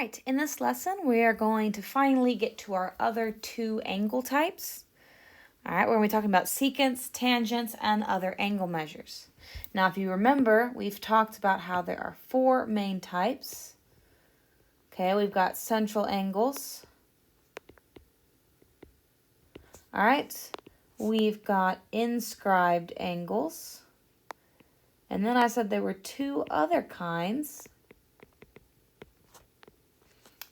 right, in this lesson, we are going to finally get to our other two angle types. All right, we're going to be talking about secants, tangents, and other angle measures. Now, if you remember, we've talked about how there are four main types. Okay, we've got central angles. All right, we've got inscribed angles. And then I said there were two other kinds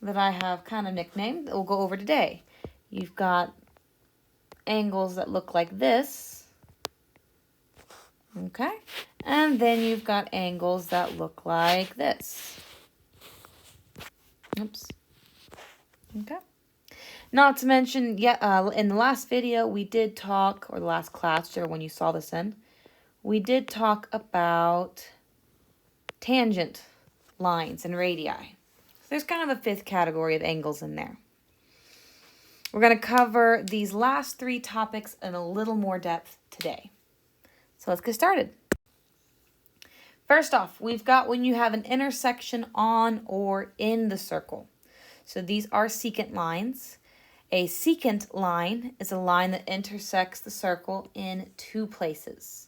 that I have kind of nicknamed that we'll go over today. You've got angles that look like this, okay? And then you've got angles that look like this. Oops. Okay. Not to mention, in the last video we did talk, or the last class, or when you saw this in, we did talk about tangent lines and radii. There's kind of a fifth category of angles in there. We're going to cover these last three topics in a little more depth today. So let's get started. First off, we've got when you have an intersection on or in the circle. So these are secant lines. A secant line is a line that intersects the circle in two places.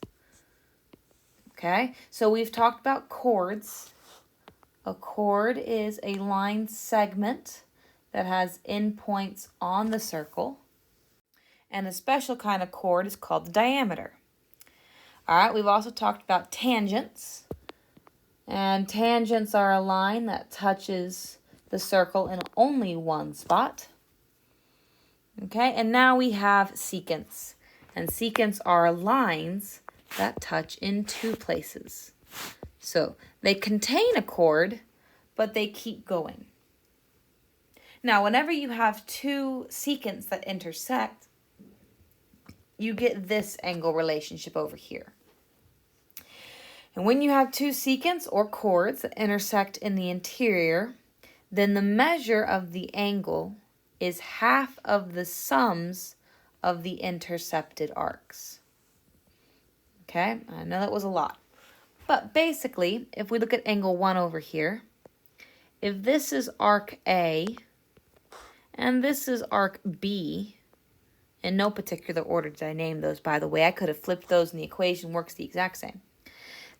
Okay, so we've talked about chords. A chord is a line segment that has endpoints on the circle. And a special kind of chord is called the diameter. All right, we've also talked about tangents. And tangents are a line that touches the circle in only one spot. Okay, and now we have secants. And secants are lines that touch in two places. So they contain a chord, but they keep going. Now, whenever you have two secants that intersect, you get this angle relationship over here. And when you have two secants or chords that intersect in the interior, then the measure of the angle is half of the sums of the intercepted arcs. Okay, I know that was a lot. But basically, if we look at angle 1 over here, if this is arc A and this is arc B, in no particular order did I name those, by the way, I could have flipped those and the equation works the exact same,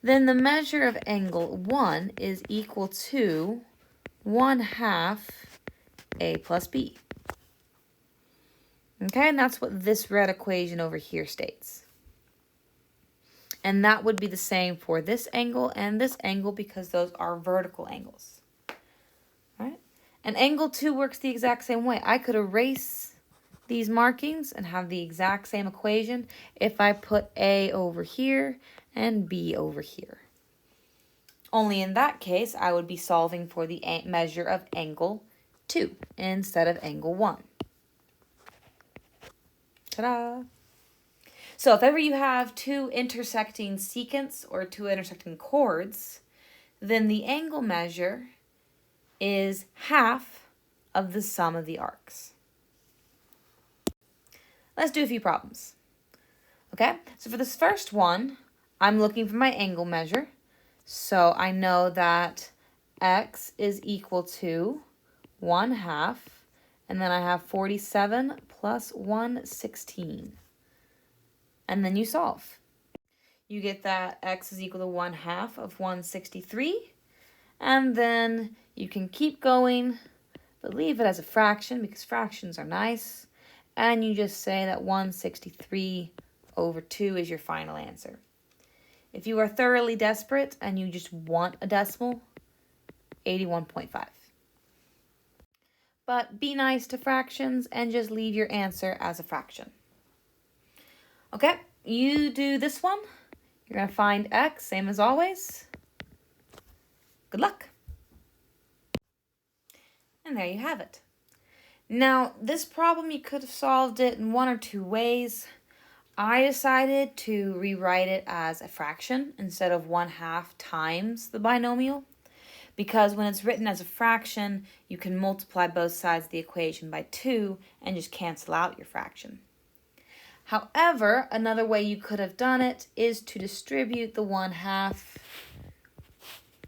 then the measure of angle 1 is equal to 1/2 A plus B. Okay, and that's what this red equation over here states. And that would be the same for this angle and this angle because those are vertical angles. All right? And angle 2 works the exact same way. I could erase these markings and have the exact same equation if I put A over here and B over here. Only in that case, I would be solving for the measure of angle 2 instead of angle 1. Ta-da! So if ever you have two intersecting secants or two intersecting chords, then the angle measure is half of the sum of the arcs. Let's do a few problems. Okay, so for this first one, I'm looking for my angle measure. So I know that x is equal to 1/2, and then I have 47 plus 116. And then you solve. You get that x is equal to 1/2 of 163. And then you can keep going, but leave it as a fraction because fractions are nice. And you just say that 163 over 2 is your final answer. If you are thoroughly desperate and you just want a decimal, 81.5. But be nice to fractions and just leave your answer as a fraction. Okay, you do this one. You're going to find x, same as always. Good luck. And there you have it. Now, this problem, you could have solved it in one or two ways. I decided to rewrite it as a fraction instead of 1/2 times the binomial. Because when it's written as a fraction, you can multiply both sides of the equation by 2 and just cancel out your fraction. However, another way you could have done it is to distribute the 1/2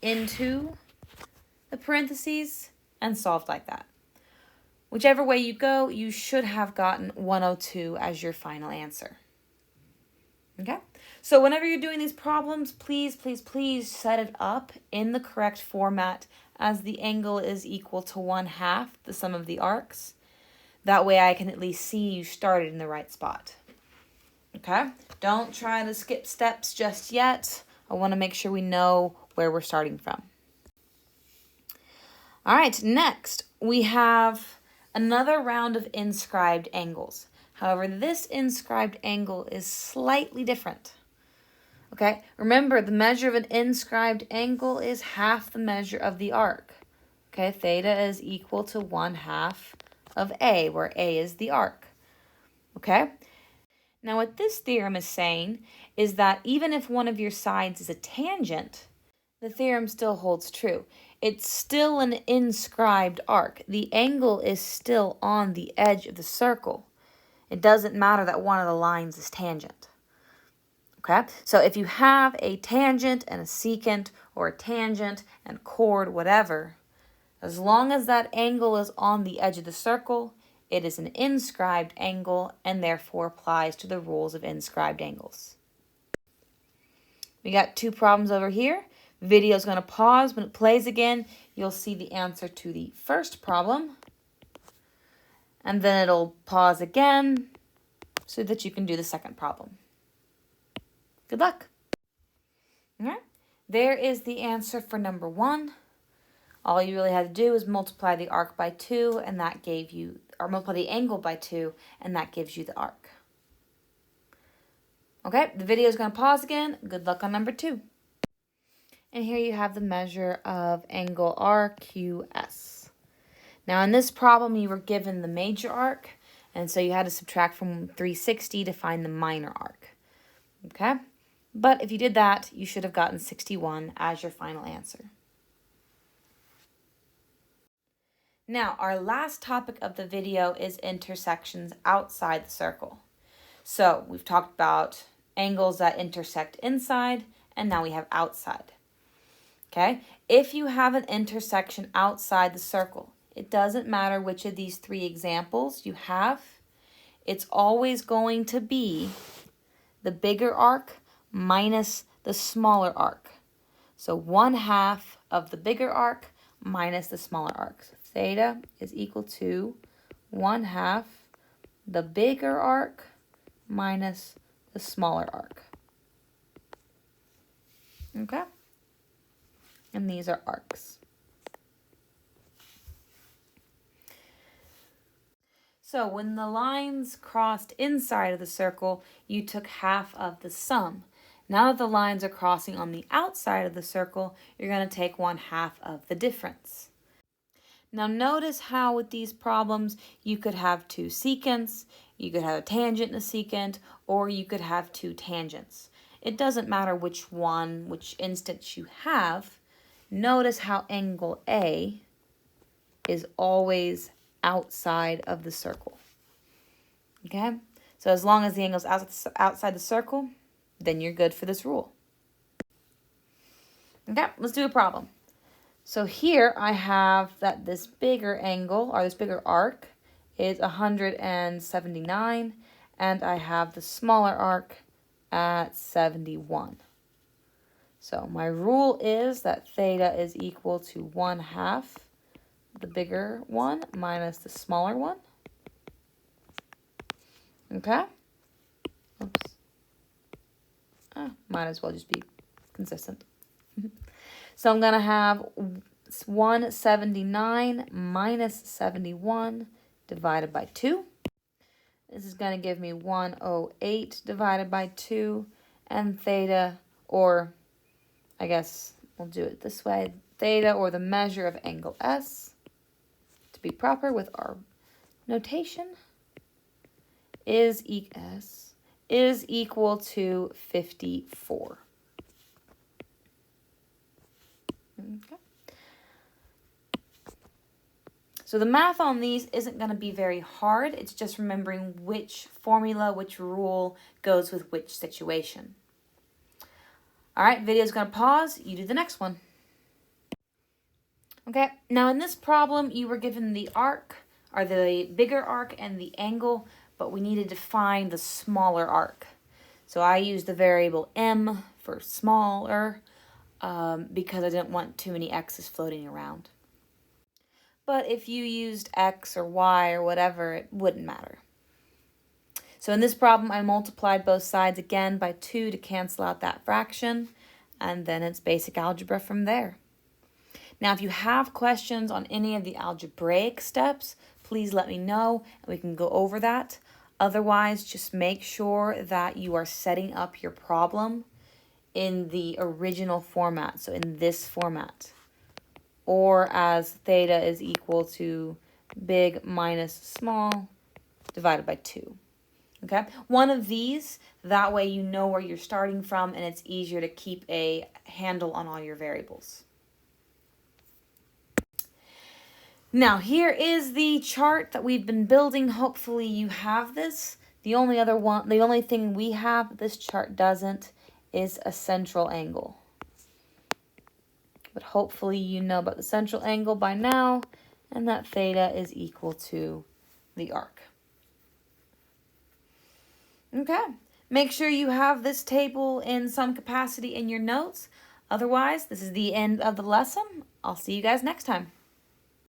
into the parentheses and solved like that. Whichever way you go, you should have gotten 102 as your final answer. Okay? So whenever you're doing these problems, please, please, please set it up in the correct format as the angle is equal to 1/2 the sum of the arcs. That way I can at least see you started in the right spot. Okay? Don't try to skip steps just yet. I want to make sure we know where we're starting from. All right, next we have another round of inscribed angles. However, this inscribed angle is slightly different. Okay, remember the measure of an inscribed angle is half the measure of the arc. Okay, theta is equal to 1/2 of A, where A is the arc. Okay, now what this theorem is saying is that even if one of your sides is a tangent, the theorem still holds true. It's still an inscribed arc. The angle is still on the edge of the circle. It doesn't matter that one of the lines is tangent. Okay, so if you have a tangent and a secant, or a tangent and chord, whatever, as long as that angle is on the edge of the circle, it is an inscribed angle and therefore applies to the rules of inscribed angles. We got 2 problems over here. Video is going to pause. When it plays again, you'll see the answer to the first problem. And then it'll pause again so that you can do the second problem. Good luck. All right. There is the answer for number 1. All you really had to do is multiply the arc by 2, and that gave you, or multiply the angle by 2, and that gives you the arc. Okay, the video is going to pause again. Good luck on number 2. And here you have the measure of angle RQS. Now in this problem, you were given the major arc, and so you had to subtract from 360 to find the minor arc. Okay? But if you did that, you should have gotten 61 as your final answer. Now, our last topic of the video is intersections outside the circle. So we've talked about angles that intersect inside, and now we have outside. Okay? If you have an intersection outside the circle, it doesn't matter which of these 3 examples you have, it's always going to be the bigger arc minus the smaller arc. So 1/2 of the bigger arc minus the smaller arc. So theta is equal to 1/2 the bigger arc minus the smaller arc. Okay? And these are arcs. So when the lines crossed inside of the circle, you took half of the sum. Now that the lines are crossing on the outside of the circle, you're going to take 1/2 of the difference. Now notice how with these problems, you could have 2 secants, you could have a tangent and a secant, or you could have 2 tangents. It doesn't matter which instance you have. Notice how angle A is always outside of the circle. Okay? So as long as the angle is outside the circle, then you're good for this rule. Okay, let's do a problem. So here I have that this bigger angle, or this bigger arc, is 179, and I have the smaller arc at 71. So my rule is that theta is equal to 1/2 the bigger one minus the smaller one. Okay? Oops. Might as well just be consistent. So I'm going to have 179 minus 71 divided by 2. This is going to give me 108 divided by 2. And theta, or I guess we'll do it this way, theta, or the measure of angle S, to be proper with our notation, is equal to 54. Okay. So the math on these isn't going to be very hard. It's just remembering which formula, which rule goes with which situation. All right, video's going to pause. You do the next one. Okay, now in this problem, you were given the arc, or the bigger arc and the angle, but we needed to find the smaller arc. So I used the variable m for smaller because I didn't want too many x's floating around. But if you used x or y or whatever, it wouldn't matter. So in this problem, I multiplied both sides again by 2 to cancel out that fraction, and then it's basic algebra from there. Now, if you have questions on any of the algebraic steps, please let me know and we can go over that. Otherwise, just make sure that you are setting up your problem in the original format, so in this format, or as theta is equal to big minus small divided by 2. Okay, one of these, that way you know where you're starting from and it's easier to keep a handle on all your variables. Now, here is the chart that we've been building. Hopefully you have this. The only thing we have that this chart doesn't is a central angle. But hopefully you know about the central angle by now, and that theta is equal to the arc. Okay, make sure you have this table in some capacity in your notes. Otherwise, this is the end of the lesson. I'll see you guys next time.